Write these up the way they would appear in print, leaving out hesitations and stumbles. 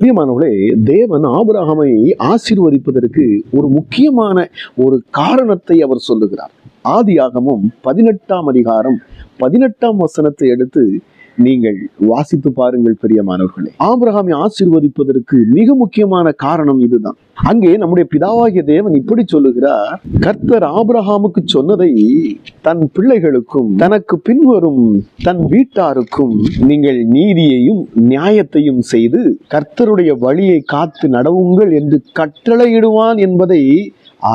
பிரியமானவர்களே, தேவன் ஆபிரகாமை ஆசீர்வதிப்பதற்கு ஒரு முக்கியமான ஒரு காரணத்தை அவர் சொல்லுகிறார். ஆதியாகமம் 18ஆம் அதிகாரம் 18ஆம் வசனத்தை எடுத்து நீங்கள் வாசித்து பாருங்கள். பிரியமானவர்களே, ஆபிரகாமை ஆசீர்வதிப்பதற்கு மிக முக்கியமான காரணம் இதுதான். அங்கே நம்முடைய பிதாவாகிய தேவன் இப்படி சொல்லுகிறார், கர்த்தர் ஆபிரகாமுக்கு சொன்னதை தன் பிள்ளைகளுக்கும் தனக்கு பின்வரும் தன் வீட்டாருக்கும் நீங்கள் நீதியையும் நியாயத்தையும் செய்து கர்த்தருடைய வழியை காத்து நடவுங்கள் என்று கட்டளையிடுவான் என்பதை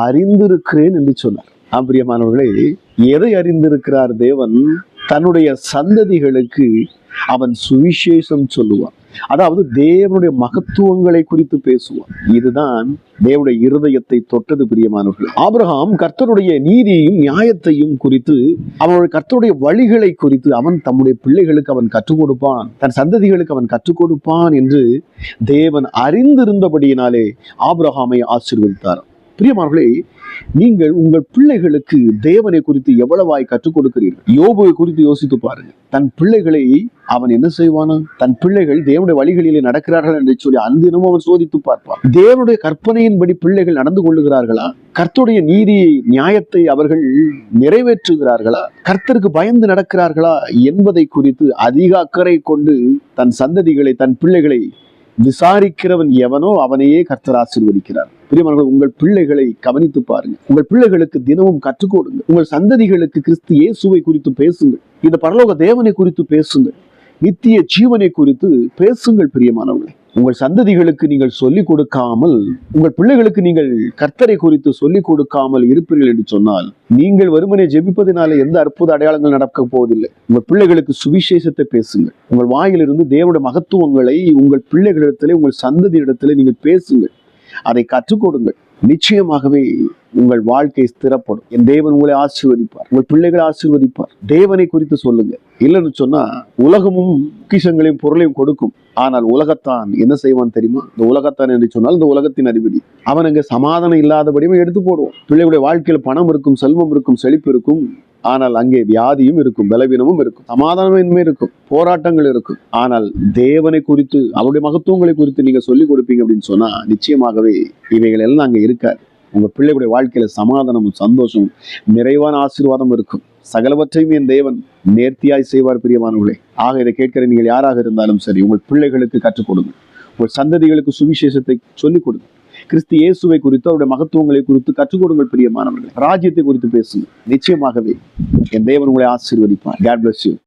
அறிந்திருக்கிறேன் என்று சொன்னார். பிரியமானவர்களே, எதை அறிந்திருக்கிறார் தேவன்? தன்னுடைய சந்ததிகளுக்கு அவன் சுவிசேஷம் சொல்லுவான். அதாவது தேவனுடைய மகத்துவங்களை குறித்து பேசுவான். இதுதான் தேவனுடைய இருதயத்தை தொட்டது. பிரியமானவர்கள், ஆபிரகாம் கர்த்தருடைய நீதியையும் நியாயத்தையும் குறித்து, அவனுடைய கர்த்தருடைய வழிகளை குறித்து அவன் தம்முடைய பிள்ளைகளுக்கு அவன் கற்றுக் கொடுப்பான், தன் சந்ததிகளுக்கு அவன் கற்றுக் கொடுப்பான் என்று தேவன் அறிந்திருந்தபடியினாலே ஆபிரகாமை ஆசீர்வதித்தார். பிரியமானவர்களே, நீங்கள் உங்கள் பிள்ளைகளுக்கு தேவனை குறித்து எவ்வளவாய் கற்றுக் கொடுக்கிறீர்கள்? யோபுவை குறித்து யோசித்து பாருங்க. தன் பிள்ளைகளை அவன் என்ன செய்வானா? தன் பிள்ளைகள் தேவனுடைய வழிகளிலே நடக்கிறார்கள் என்று சொல்லி அன்தினமும் அவன் சோதித்து பார்ப்பான். தேவனுடைய கற்பனையின்படி பிள்ளைகள் நடந்து கொள்ளுகிறார்களா? கர்த்தருடைய நீதியை நியாயத்தை அவர்கள் நிறைவேற்றுகிறார்களா? கர்த்தருக்கு பயந்து நடக்கிறார்களா என்பதை குறித்து அதிக அக்கறை கொண்டு தன் சந்ததிகளை, தன் பிள்ளைகளை விசாரிக்கிறவன் எவனோ அவனையே கர்த்தர் ஆசீர்வதிக்கிறார். பிரியமானவர்களே, உங்கள் பிள்ளைகளை கவனித்து பாருங்க. உங்கள் பிள்ளைகளுக்கு தினமும் கற்றுக் கொடுங்க. உங்கள் சந்ததிகளுக்கு கிறிஸ்து இயேசுவை குறித்து பேசுங்கள். இந்த பரலோக தேவனை குறித்து பேசுங்கள். நித்திய ஜீவனை குறித்து பேசுங்கள். பிரியமானவர்களே, உங்கள் சந்ததிகளுக்கு நீங்கள் சொல்லிக் கொடுக்காமல், உங்கள் பிள்ளைகளுக்கு நீங்கள் கர்த்தரை குறித்து சொல்லிக் கொடுக்காமல் இருப்பீர்கள் என்று சொன்னால், நீங்கள் வெறுமனே ஜெபிப்பதினாலே எந்த அற்புத அடையாளங்கள் நடக்க போவதில்லை. உங்கள் பிள்ளைகளுக்கு சுவிசேஷத்தை பேசுங்கள். உங்கள் வாயிலிருந்து தேவனுடைய மகத்துவங்களை உங்கள் பிள்ளைகளிடத்திலே, உங்கள் சந்ததியிடத்திலே நீங்கள் பேசுங்கள். அதை கற்றுக் கொடுங்கள். நிச்சயமாகவே உங்கள் வாழ்க்கை ஸ்திரப்படும். என் தேவன் உங்களை ஆசீர்வதிப்பார், உங்கள் பிள்ளைகளை ஆசீர்வதிப்பார். தேவனை குறித்து சொல்லுங்க. இல்லைன்னு சொன்னா உலகமும் பொக்கிஷங்களையும் பொருளையும் கொடுக்கும். ஆனால் உலகத்தான் என்ன செய்வான் தெரியுமா? இந்த உலகத்தான் என்று சொன்னால் இந்த உலகத்தின் அதிபதி அவன் அங்கே சமாதானம் இல்லாதபடியும் எடுத்து போடுவான். பிள்ளைகளுடைய வாழ்க்கையில் பணம் இருக்கும், செல்வம் இருக்கும், செழிப்பு இருக்கும். ஆனால் அங்கே வியாதியும் இருக்கும், பலவீனமும் இருக்கும், சமாதானமின்மை இருக்கும், போராட்டங்கள் இருக்கும். ஆனால் தேவனை குறித்து, அவருடைய மகத்துவங்களை குறித்து நீங்க சொல்லிக் கொடுப்பீங்க அப்படின்னு சொன்னா நிச்சயமாகவே இவைகள் எல்லாம் அங்கே இருக்காது. உங்க பிள்ளைகளுடைய வாழ்க்கையில சமாதானமும் சந்தோஷமும் நிறைவான ஆசீர்வாதம் இருக்கும். சகலவற்றையும் என் தேவன் நேர்த்தியாய் செய்வார். பிரியமானவர்களே, ஆக இதை கேட்கிற நீங்கள் யாராக இருந்தாலும் சரி, உங்கள் பிள்ளைகளுக்கு கற்றுக் கொடுங்க. உங்கள் சந்ததிகளுக்கு சுவிசேஷத்தை சொல்லிக் கொடுங்க. கிறிஸ்து இயேசுவை குறித்து, அவருடைய மகத்துவங்களை குறித்து கற்றுக் கொடுங்கள். பிரியமானவர்களே, ராஜ்யத்தை குறித்து பேசுங்க. நிச்சயமாகவே என் தேவன் உங்களை ஆசீர்வதிப்பார். God bless you.